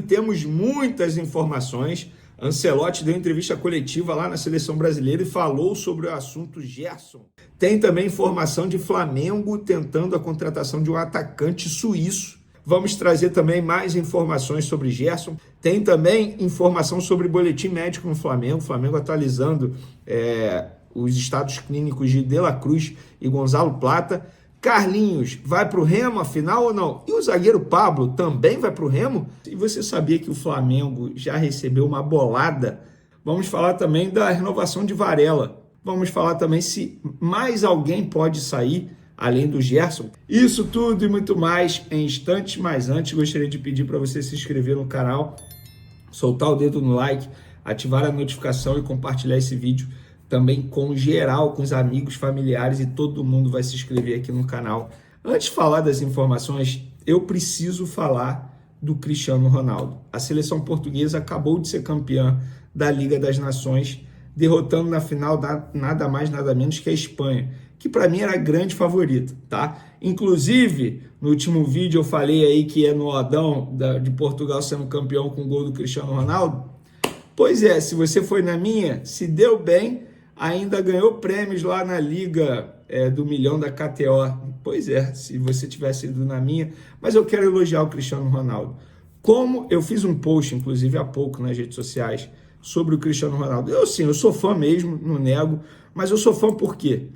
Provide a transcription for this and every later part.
temos muitas informações. Ancelotti deu entrevista coletiva lá na Seleção Brasileira e falou sobre o assunto Gerson. Tem também informação de Flamengo tentando a contratação de um atacante suíço. Vamos trazer também mais informações sobre Gerson. Tem também informação sobre boletim médico no Flamengo. O Flamengo atualizando os estados clínicos de De La Cruz e Gonzalo Plata. Carlinhos vai para o Remo, afinal, ou não? E o zagueiro Pablo também vai para o Remo? E você sabia que o Flamengo já recebeu uma bolada? Vamos falar também da renovação de Varela. Vamos falar também se mais alguém pode sair, além do Gerson. Isso tudo e muito mais em instantes, mas antes gostaria de pedir para você se inscrever no canal, soltar o dedo no like, ativar a notificação e compartilhar esse vídeo também com geral, com os amigos, familiares, e todo mundo vai se inscrever aqui no canal. Antes de falar das informações, eu preciso falar do Cristiano Ronaldo. A seleção portuguesa acabou de ser campeã da Liga das Nações, derrotando na final nada mais, nada menos que a Espanha, que para mim era a grande favorita, tá? Inclusive, no último vídeo eu falei aí que é no Odão de Portugal sendo campeão com o gol do Cristiano Ronaldo. Pois é, se você foi na minha, se deu bem, ainda ganhou prêmios lá na Liga do Milhão da KTO. Pois é, se você tivesse ido na minha. Mas eu quero elogiar o Cristiano Ronaldo. Como eu fiz um post, inclusive há pouco nas redes sociais, sobre o Cristiano Ronaldo. Eu sou fã mesmo, não nego, mas eu sou fã por quê?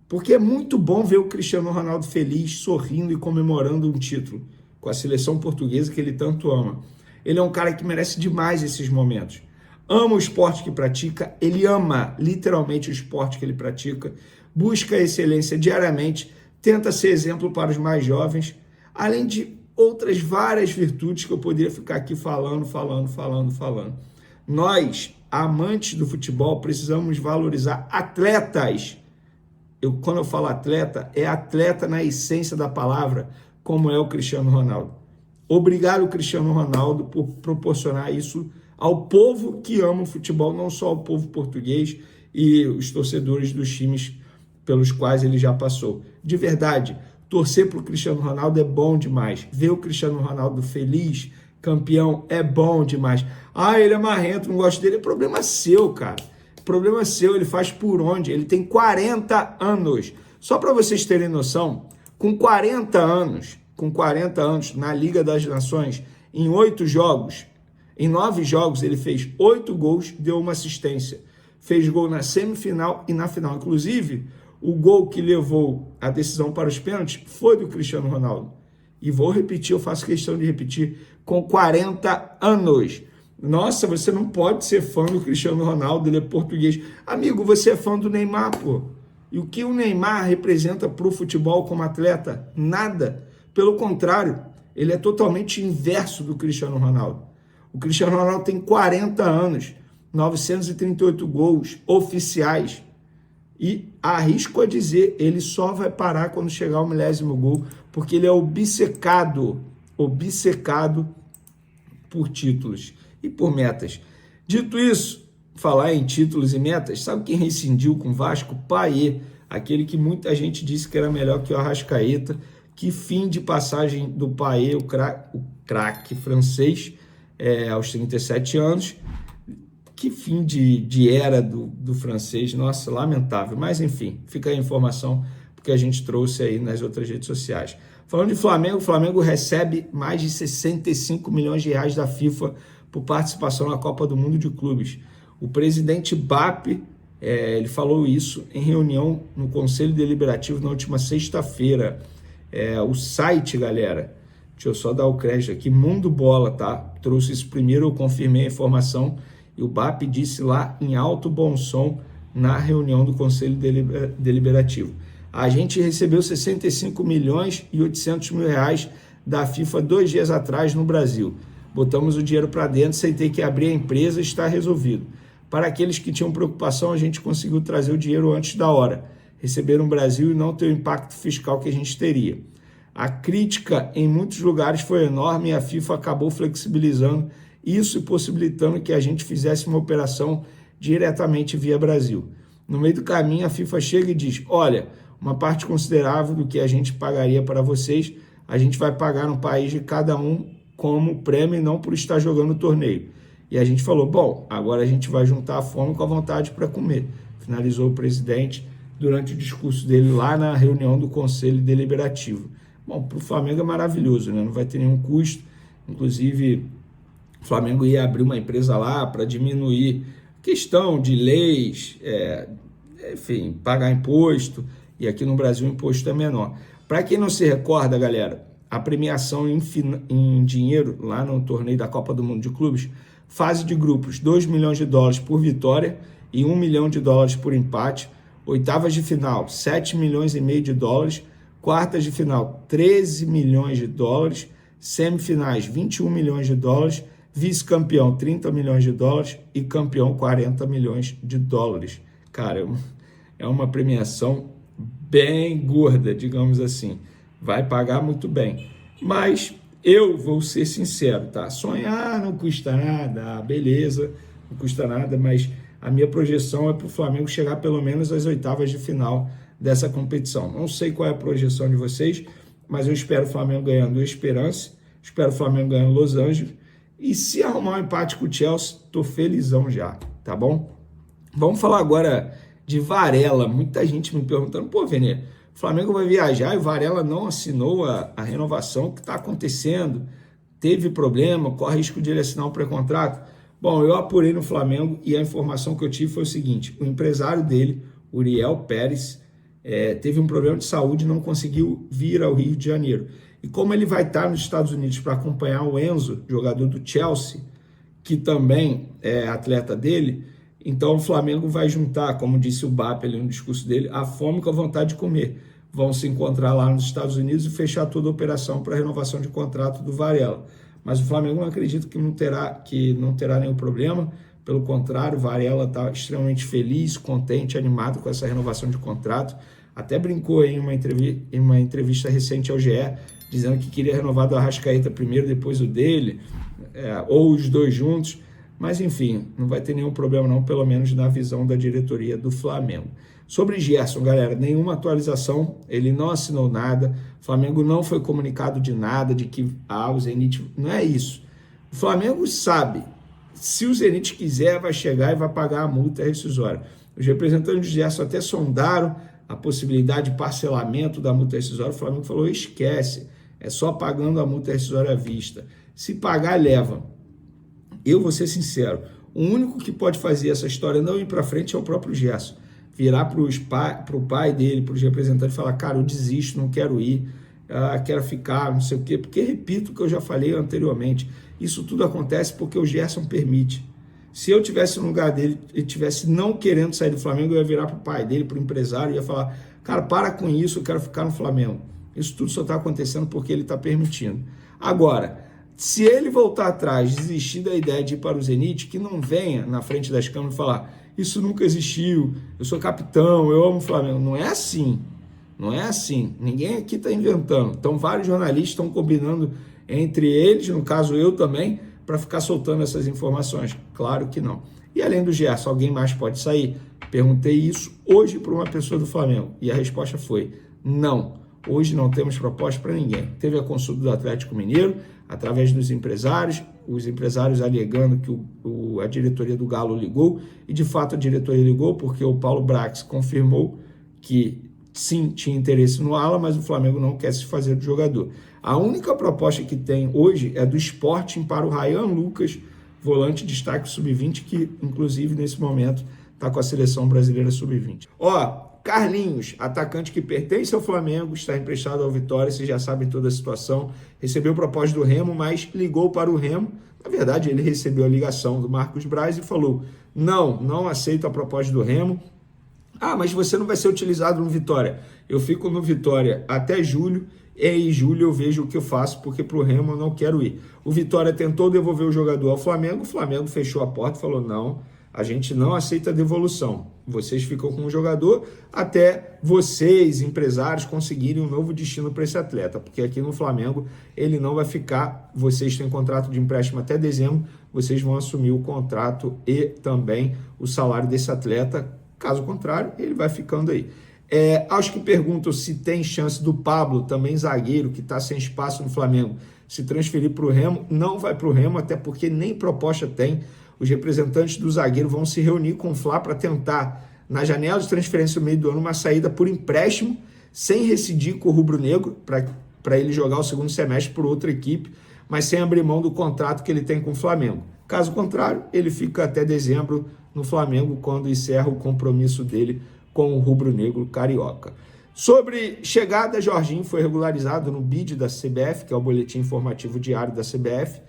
Porque é muito bom ver o Cristiano Ronaldo feliz, sorrindo e comemorando um título com a seleção portuguesa que ele tanto ama. Ele é um cara que merece demais esses momentos. Ama o esporte que pratica, ele ama literalmente o esporte que ele pratica, busca a excelência diariamente, tenta ser exemplo para os mais jovens, além de outras várias virtudes que eu poderia ficar aqui falando. Nós, amantes do futebol, precisamos valorizar atletas. Quando eu falo atleta, é atleta na essência da palavra, como é o Cristiano Ronaldo. Obrigado, o Cristiano Ronaldo, por proporcionar isso ao povo que ama o futebol, não só ao povo português e os torcedores dos times pelos quais ele já passou. De verdade, torcer para o Cristiano Ronaldo é bom demais. Ver o Cristiano Ronaldo feliz, campeão, é bom demais. Ele é marrento, não gosto dele. É problema seu, cara. Problema seu, ele faz por onde? Ele tem 40 anos. Só para vocês terem noção, com 40 anos na Liga das Nações, em 8 jogos, em 9 jogos, ele fez 8 gols, deu uma assistência. Fez gol na semifinal e na final. Inclusive, o gol que levou a decisão para os pênaltis foi do Cristiano Ronaldo. E vou repetir, eu faço questão de repetir, com 40 anos. Nossa, você não pode ser fã do Cristiano Ronaldo, ele é português. Amigo, você é fã do Neymar, pô. E o que o Neymar representa para o futebol como atleta? Nada. Pelo contrário, ele é totalmente inverso do Cristiano Ronaldo. O Cristiano Ronaldo tem 40 anos, 938 gols oficiais. E arrisco a dizer, ele só vai parar quando chegar ao 10º gol, porque ele é obcecado por títulos e por metas. Dito isso, falar em títulos e metas, sabe quem rescindiu com o Vasco? Payet, aquele que muita gente disse que era melhor que o Arrascaeta. Que fim de passagem do Payet, o craque francês, aos 37 anos. Que fim de era do francês, nossa, lamentável. Mas enfim, fica aí a informação porque a gente trouxe aí nas outras redes sociais. Falando de Flamengo, o Flamengo recebe mais de 65 milhões de reais da FIFA por participação na Copa do Mundo de Clubes. O presidente BAP, ele falou isso em reunião no Conselho Deliberativo na última sexta-feira. O site, galera, deixa eu só dar o crédito aqui, Mundo Bola, tá? Trouxe isso primeiro, eu confirmei a informação. E o BAP disse lá em alto bom som na reunião do Conselho Deliberativo. A gente recebeu 65 milhões e 800 mil reais da FIFA 2 dias atrás no Brasil. Botamos o dinheiro para dentro, sem ter que abrir a empresa, está resolvido. Para aqueles que tinham preocupação, a gente conseguiu trazer o dinheiro antes da hora. Receber no Brasil e não ter o impacto fiscal que a gente teria. A crítica em muitos lugares foi enorme e a FIFA acabou flexibilizando isso e possibilitando que a gente fizesse uma operação diretamente via Brasil. No meio do caminho, a FIFA chega e diz, olha, uma parte considerável do que a gente pagaria para vocês, a gente vai pagar no país de cada um como prêmio e não por estar jogando o torneio. E a gente falou, bom, agora a gente vai juntar a fome com a vontade para comer. Finalizou o presidente durante o discurso dele lá na reunião do Conselho Deliberativo. Bom, para o Flamengo é maravilhoso, né? Não vai ter nenhum custo. Inclusive, o Flamengo ia abrir uma empresa lá para diminuir questão de leis, enfim, pagar imposto. E aqui no Brasil o imposto é menor. Para quem não se recorda, galera, a premiação em dinheiro lá no torneio da Copa do Mundo de Clubes, fase de grupos, 2 milhões de dólares por vitória e 1 milhão de dólares por empate. Oitavas de final, 7 milhões e meio de dólares. Quartas de final, 13 milhões de dólares. Semifinais, 21 milhões de dólares. Vice-campeão, 30 milhões de dólares. E campeão, 40 milhões de dólares. Cara, é uma premiação bem gorda, digamos assim. Vai pagar muito bem. Mas eu vou ser sincero, tá? Sonhar não custa nada, beleza, não custa nada, mas a minha projeção é para o Flamengo chegar pelo menos às oitavas de final dessa competição. Não sei qual é a projeção de vocês, mas eu espero o Flamengo ganhando o Esperance, espero o Flamengo ganhando Los Angeles, e se arrumar um empate com o Chelsea, tô felizão já, tá bom? Vamos falar agora de Varela. Muita gente me perguntando, pô, Vene, o Flamengo vai viajar e o Varela não assinou a renovação. O que está acontecendo? Teve problema? Corre risco de ele assinar um pré-contrato? Bom, eu apurei no Flamengo e a informação que eu tive foi o seguinte: o empresário dele, Uriel Pérez, teve um problema de saúde e não conseguiu vir ao Rio de Janeiro. E como ele vai estar nos Estados Unidos para acompanhar o Enzo, jogador do Chelsea, que também é atleta dele, então o Flamengo vai juntar, como disse o Bap ali no discurso dele, a fome com a vontade de comer. Vão se encontrar lá nos Estados Unidos e fechar toda a operação para a renovação de contrato do Varela. Mas o Flamengo não acredita que não terá nenhum problema. Pelo contrário, o Varela está extremamente feliz, contente, animado com essa renovação de contrato. Até brincou em uma entrevista recente ao GE, dizendo que queria renovar do Arrascaeta primeiro, depois o dele, ou os dois juntos. Mas, enfim, não vai ter nenhum problema não, pelo menos na visão da diretoria do Flamengo. Sobre Gerson, galera, nenhuma atualização, ele não assinou nada, o Flamengo não foi comunicado de nada, de que o Zenit, não é isso. O Flamengo sabe, se o Zenit quiser, vai chegar e vai pagar a multa rescisória. Os representantes do Gerson até sondaram a possibilidade de parcelamento da multa rescisória, o Flamengo falou, esquece, é só pagando a multa rescisória à vista. Se pagar, leva. Eu vou ser sincero, o único que pode fazer essa história não ir para frente é o próprio Gerson. Virar para o pai dele, para os representantes e falar, cara, eu desisto, não quero ir, quero ficar, não sei o quê. Porque, repito o que eu já falei anteriormente, isso tudo acontece porque o Gerson permite. Se eu tivesse no lugar dele, ele tivesse não querendo sair do Flamengo, eu ia virar para o pai dele, para o empresário, e ia falar, cara, para com isso, eu quero ficar no Flamengo. Isso tudo só está acontecendo porque ele está permitindo. Agora, se ele voltar atrás, desistir da ideia de ir para o Zenit, que não venha na frente das câmeras e falar, isso nunca existiu, eu sou capitão, eu amo o Flamengo. Não é assim, não é assim. Ninguém aqui está inventando. Então, vários jornalistas estão combinando entre eles, no caso eu também, para ficar soltando essas informações. Claro que não. E além do Gerson, alguém mais pode sair? Perguntei isso hoje para uma pessoa do Flamengo e a resposta foi não. Hoje não temos proposta para ninguém. Teve a consulta do Atlético Mineiro, através dos empresários, os empresários alegando que a diretoria do Galo ligou, e de fato a diretoria ligou porque o Paulo Brax confirmou que sim, tinha interesse no Ala, mas o Flamengo não quer se fazer do jogador. A única proposta que tem hoje é do Sporting para o Ryan Lucas, volante destaque sub-20, que inclusive nesse momento está com a seleção brasileira sub-20. Carlinhos, atacante que pertence ao Flamengo, está emprestado ao Vitória, vocês já sabem toda a situação, recebeu proposta do Remo, mas ligou para o Remo. Na verdade, ele recebeu a ligação do Marcos Braz e falou, não aceito a proposta do Remo. Mas você não vai ser utilizado no Vitória. Eu fico no Vitória até julho, e em julho eu vejo o que eu faço, porque para o Remo eu não quero ir. O Vitória tentou devolver o jogador ao Flamengo, o Flamengo fechou a porta e falou, não, a gente não aceita a devolução. Vocês ficam com o jogador até vocês, empresários, conseguirem um novo destino para esse atleta. Porque aqui no Flamengo ele não vai ficar. Vocês têm contrato de empréstimo até dezembro, vocês vão assumir o contrato e também o salário desse atleta. Caso contrário, ele vai ficando aí. Aos que perguntam se tem chance do Pablo, também zagueiro, que está sem espaço no Flamengo, se transferir para o Remo, não vai para o Remo, até porque nem proposta tem. Os representantes do zagueiro vão se reunir com o Fla para tentar, na janela de transferência no meio do ano, uma saída por empréstimo, sem rescindir com o rubro-negro, para ele jogar o segundo semestre por outra equipe, mas sem abrir mão do contrato que ele tem com o Flamengo. Caso contrário, ele fica até dezembro no Flamengo, quando encerra o compromisso dele com o rubro-negro carioca. Sobre chegada, Jorginho foi regularizado no BID da CBF, que é o Boletim Informativo Diário da CBF.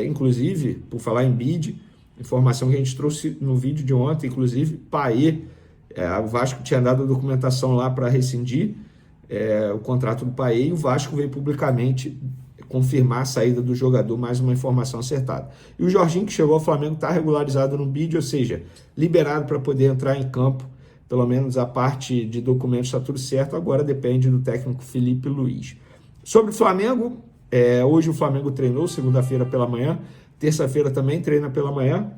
Inclusive, por falar em BID, informação que a gente trouxe no vídeo de ontem, inclusive, Payet, o Vasco tinha dado a documentação lá para rescindir o contrato do Payet, e o Vasco veio publicamente confirmar a saída do jogador, mais uma informação acertada. E o Jorginho, que chegou ao Flamengo, está regularizado no BID, ou seja, liberado para poder entrar em campo. Pelo menos a parte de documentos está tudo certo, agora depende do técnico Felipe Luiz. Sobre o Flamengo, hoje o Flamengo treinou, segunda-feira pela manhã, terça-feira também treina pela manhã,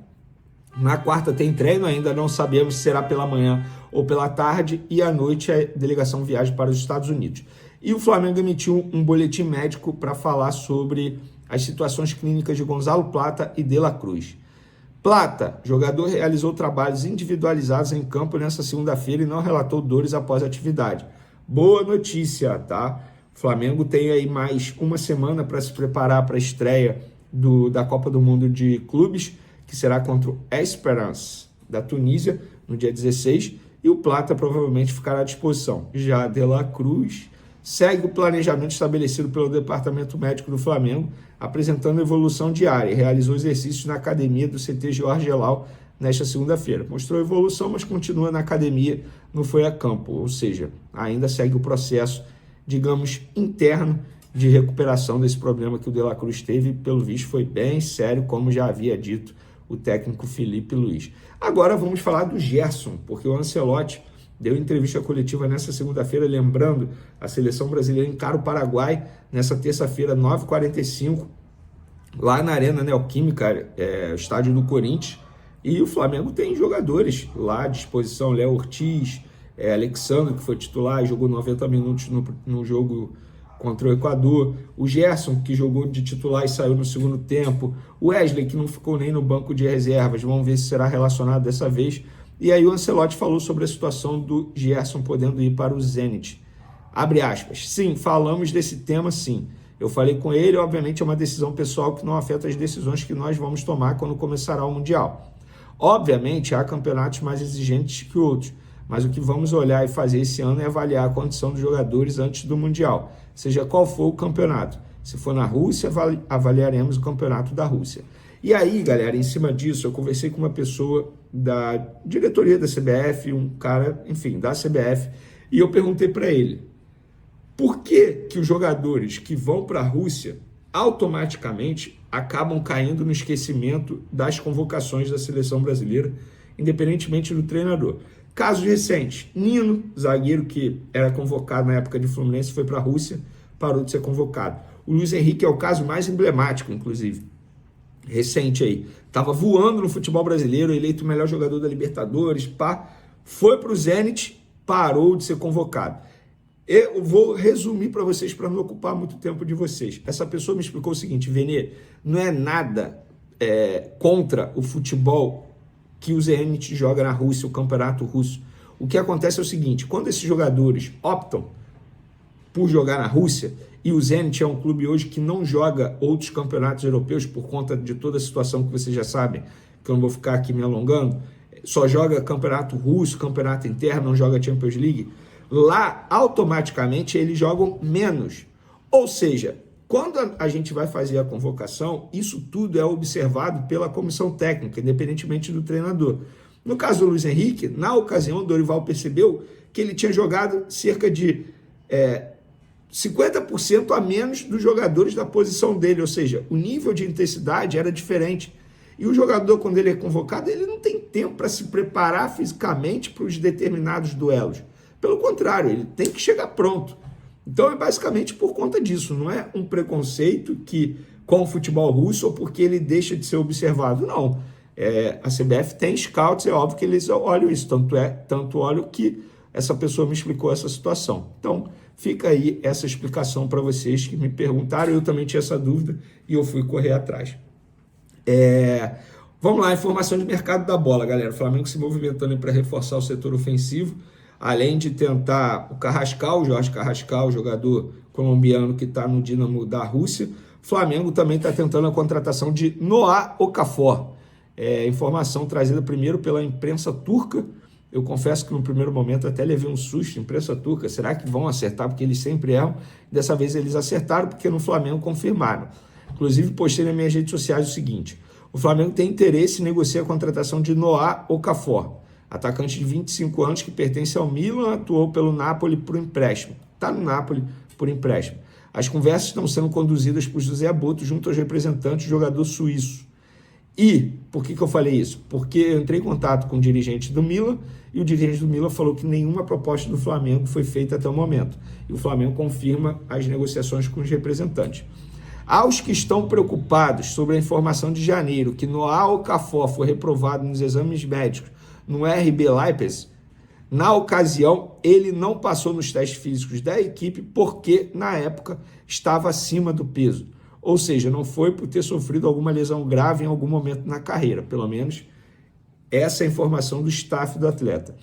na quarta tem treino, ainda não sabemos se será pela manhã ou pela tarde, e à noite a delegação viaja para os Estados Unidos. E o Flamengo emitiu um boletim médico para falar sobre as situações clínicas de Gonzalo Plata e De La Cruz. Plata, jogador, realizou trabalhos individualizados em campo nesta segunda-feira e não relatou dores após a atividade. Boa notícia, tá? O Flamengo tem aí mais uma semana para se preparar para a estreia da Copa do Mundo de Clubes, que será contra o Esperance da Tunísia, no dia 16, e o Plata provavelmente ficará à disposição. Já De La Cruz segue o planejamento estabelecido pelo Departamento Médico do Flamengo, apresentando evolução diária, e realizou exercícios na academia do CT Jorge Gelau nesta segunda-feira. Mostrou evolução, mas continua na academia, não foi a campo, ou seja, ainda segue o processo, digamos, interno de recuperação desse problema que o De La Cruz teve, pelo visto foi bem sério, como já havia dito o técnico Felipe Luiz. Agora vamos falar do Gerson, porque o Ancelotti deu entrevista coletiva nessa segunda-feira, lembrando, a seleção brasileira encara o Paraguai nessa terça-feira, 9h45, lá na Arena Neoquímica, estádio do Corinthians, e o Flamengo tem jogadores lá à disposição, Léo Ortiz, Alexandre, que foi titular e jogou 90 minutos no jogo contra o Equador, o Gerson, que jogou de titular e saiu no segundo tempo, o Wesley, que não ficou nem no banco de reservas, vamos ver se será relacionado dessa vez. E aí o Ancelotti falou sobre a situação do Gerson podendo ir para o Zenit. Abre aspas. Sim, falamos desse tema, sim. Eu falei com ele, obviamente é uma decisão pessoal que não afeta as decisões que nós vamos tomar quando começará o Mundial. Obviamente há campeonatos mais exigentes que outros, mas o que vamos olhar e fazer esse ano é avaliar a condição dos jogadores antes do Mundial, seja qual for o campeonato. Se for na Rússia, avaliaremos o campeonato da Rússia. E aí, galera, em cima disso, eu conversei com uma pessoa da diretoria da CBF, um cara, enfim, da CBF, e eu perguntei para ele, por que os jogadores que vão para a Rússia automaticamente acabam caindo no esquecimento das convocações da seleção brasileira, independentemente do treinador? Casos recentes, Nino, zagueiro que era convocado na época de Fluminense, foi para a Rússia, parou de ser convocado. O Luiz Henrique é o caso mais emblemático, inclusive, recente aí. Estava voando no futebol brasileiro, eleito o melhor jogador da Libertadores, foi para o Zenit, parou de ser convocado. Eu vou resumir para vocês, para não ocupar muito tempo de vocês. Essa pessoa me explicou o seguinte, Vene, não é nada contra o futebol que o Zenit joga na Rússia, o campeonato russo. O que acontece é o seguinte, quando esses jogadores optam por jogar na Rússia, e o Zenit é um clube hoje que não joga outros campeonatos europeus por conta de toda a situação que vocês já sabem, que eu não vou ficar aqui me alongando, só joga campeonato russo, campeonato interno, não joga Champions League, lá automaticamente eles jogam menos. Ou seja, quando a gente vai fazer a convocação, isso tudo é observado pela comissão técnica, independentemente do treinador. No caso do Luiz Henrique, na ocasião, o Dorival percebeu que ele tinha jogado cerca de 50% a menos dos jogadores da posição dele, ou seja, o nível de intensidade era diferente. E o jogador, quando ele é convocado, ele não tem tempo para se preparar fisicamente para os determinados duelos. Pelo contrário, ele tem que chegar pronto. Então é basicamente por conta disso, não é um preconceito com o futebol russo ou porque ele deixa de ser observado, não. A CBF tem scouts, é óbvio que eles olham isso, tanto olham que essa pessoa me explicou essa situação. Então, fica aí essa explicação para vocês que me perguntaram. Eu também tinha essa dúvida e eu fui correr atrás. Vamos lá, informação de mercado da bola, galera. O Flamengo se movimentando para reforçar o setor ofensivo, além de tentar o Jorge Carrascal, jogador colombiano que está no Dinamo da Rússia. O Flamengo também está tentando a contratação de Noah Okafor. Informação trazida primeiro pela imprensa turca. Eu confesso que no primeiro momento até levei um susto, imprensa turca, será que vão acertar? Porque eles sempre erram. Dessa vez eles acertaram, porque no Flamengo confirmaram. Inclusive postei nas minhas redes sociais o seguinte: o Flamengo tem interesse em negociar a contratação de Noah Okafor, atacante de 25 anos que pertence ao Milan, atuou pelo Napoli por empréstimo. Está no Napoli por empréstimo. As conversas estão sendo conduzidas por José Boto junto aos representantes do jogador suíço. E por que eu falei isso? Porque eu entrei em contato com o dirigente do Milan e o dirigente do Milan falou que nenhuma proposta do Flamengo foi feita até o momento. E o Flamengo confirma as negociações com os representantes. Aos que estão preocupados sobre a informação de janeiro que Noah Okafor foi reprovado nos exames médicos no RB Leipzig, na ocasião ele não passou nos testes físicos da equipe porque na época estava acima do peso. Ou seja, não foi por ter sofrido alguma lesão grave em algum momento na carreira, pelo menos essa é a informação do staff do atleta.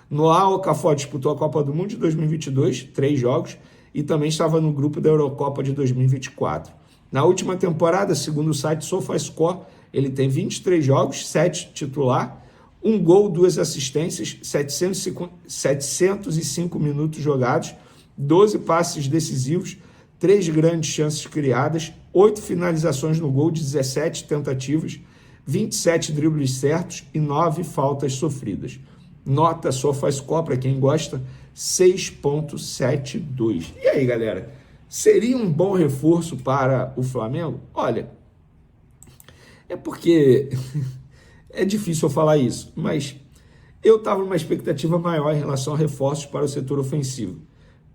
Noah Okafor disputou a Copa do Mundo de 2022, 3 jogos, e também estava no grupo da Eurocopa de 2024. Na última temporada, segundo o site SofaScore, ele tem 23 jogos, 7 titular, 1 gol, 2 assistências, 705 minutos jogados, 12 passes decisivos, 3 grandes chances criadas, 8 finalizações no gol de 17 tentativas, 27 dribles certos e 9 faltas sofridas. Nota SofaScore, para quem gosta, 6,72. E aí, galera? Seria um bom reforço para o Flamengo? Olha, é porque é difícil eu falar isso, mas eu estava numa expectativa maior em relação a reforços para o setor ofensivo.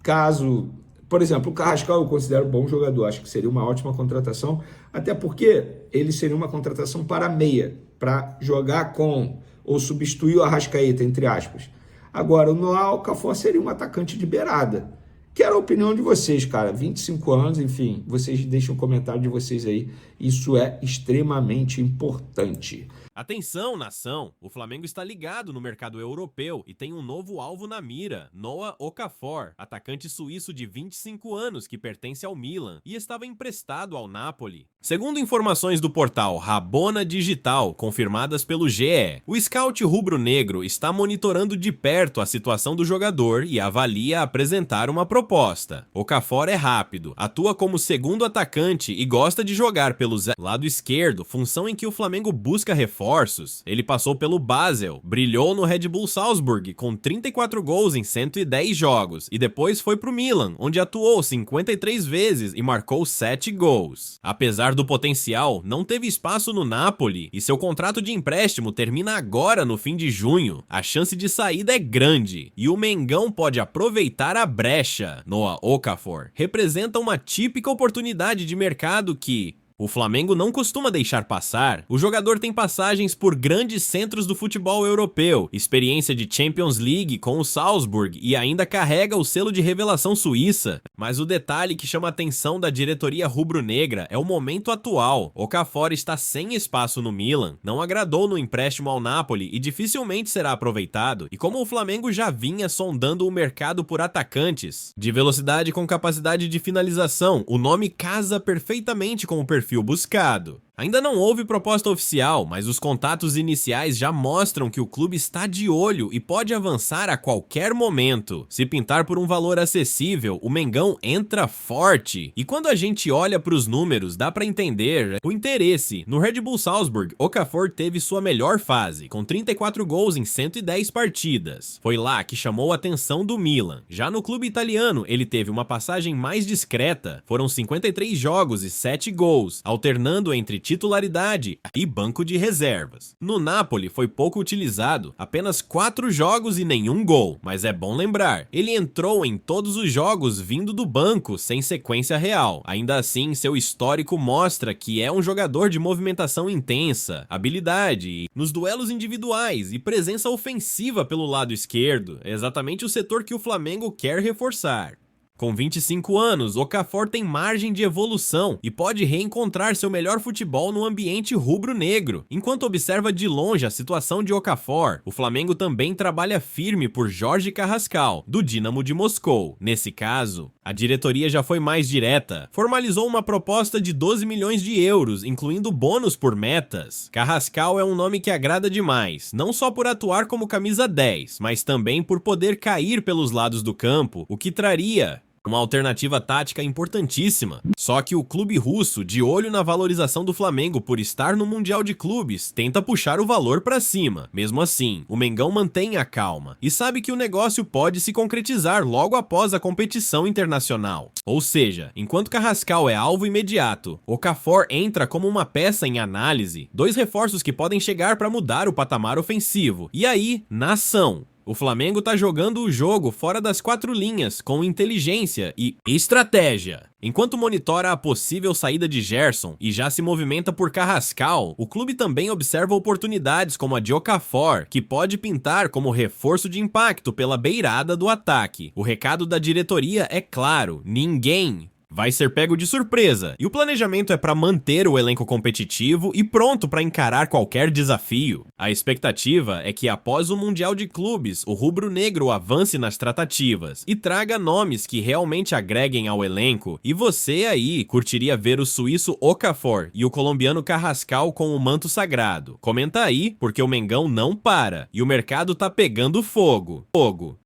Caso, por exemplo, o Carrascal eu considero um bom jogador, acho que seria uma ótima contratação, até porque ele seria uma contratação para meia, para jogar com ou substituir o Arrascaeta, entre aspas. Agora, o Noah Okafor seria um atacante de beirada. Quero a opinião de vocês, cara. 25 anos, enfim, vocês deixem um comentário de vocês aí. Isso é extremamente importante. Atenção, nação! O Flamengo está ligado no mercado europeu e tem um novo alvo na mira, Noah Okafor, atacante suíço de 25 anos que pertence ao Milan e estava emprestado ao Napoli. Segundo informações do portal Rabona Digital, confirmadas pelo GE, o scout rubro-negro está monitorando de perto a situação do jogador e avalia apresentar uma proposta. Okafor é rápido, atua como segundo atacante e gosta de jogar pelo lado esquerdo, função em que o Flamengo busca reforços. Ele passou pelo Basel, brilhou no Red Bull Salzburg com 34 gols em 110 jogos e depois foi pro Milan, onde atuou 53 vezes e marcou 7 gols. Apesar do potencial, não teve espaço no Napoli e seu contrato de empréstimo termina agora no fim de junho. A chance de saída é grande e o Mengão pode aproveitar a brecha. Noah Okafor representa uma típica oportunidade de mercado que o Flamengo não costuma deixar passar. O jogador tem passagens por grandes centros do futebol europeu, experiência de Champions League com o Salzburg e ainda carrega o selo de revelação suíça. Mas o detalhe que chama a atenção da diretoria rubro-negra é o momento atual. Okafor está sem espaço no Milan, não agradou no empréstimo ao Napoli e dificilmente será aproveitado. E como o Flamengo já vinha sondando o mercado por atacantes de velocidade com capacidade de finalização, o nome casa perfeitamente com o perfil buscado. Ainda não houve proposta oficial, mas os contatos iniciais já mostram que o clube está de olho e pode avançar a qualquer momento. Se pintar por um valor acessível, o Mengão entra forte. E quando a gente olha para os números, dá para entender o interesse. No Red Bull Salzburg, Okafor teve sua melhor fase, com 34 gols em 110 partidas. Foi lá que chamou a atenção do Milan. Já no clube italiano, ele teve uma passagem mais discreta. Foram 53 jogos e 7 gols, alternando entre titularidade e banco de reservas. No Napoli foi pouco utilizado, apenas 4 jogos e nenhum gol, mas é bom lembrar, ele entrou em todos os jogos vindo do banco, sem sequência real. Ainda assim, seu histórico mostra que é um jogador de movimentação intensa, habilidade nos duelos individuais e presença ofensiva pelo lado esquerdo, exatamente o setor que o Flamengo quer reforçar. Com 25 anos, Okafor tem margem de evolução e pode reencontrar seu melhor futebol no ambiente rubro-negro. Enquanto observa de longe a situação de Okafor, o Flamengo também trabalha firme por Jorge Carrascal, do Dínamo de Moscou. Nesse caso, a diretoria já foi mais direta. Formalizou uma proposta de 12 milhões de euros, incluindo bônus por metas. Carrascal é um nome que agrada demais, não só por atuar como camisa 10, mas também por poder cair pelos lados do campo, o que traria uma alternativa tática importantíssima. Só que o clube russo, de olho na valorização do Flamengo por estar no Mundial de Clubes, tenta puxar o valor pra cima. Mesmo assim, o Mengão mantém a calma e sabe que o negócio pode se concretizar logo após a competição internacional. Ou seja, enquanto Carrascal é alvo imediato, Okafor entra como uma peça em análise, dois reforços que podem chegar para mudar o patamar ofensivo. E aí, na ação, o Flamengo tá jogando o jogo fora das quatro linhas, com inteligência e estratégia. Enquanto monitora a possível saída de Gerson e já se movimenta por Carrascal, o clube também observa oportunidades como a de Okafor, que pode pintar como reforço de impacto pela beirada do ataque. O recado da diretoria é claro: ninguém vai ser pego de surpresa, e o planejamento é para manter o elenco competitivo e pronto para encarar qualquer desafio. A expectativa é que após o Mundial de Clubes, o rubro-negro avance nas tratativas e traga nomes que realmente agreguem ao elenco, e você aí curtiria ver o suíço Okafor e o colombiano Carrascal com o manto sagrado? Comenta aí, porque o Mengão não para, e o mercado tá pegando fogo.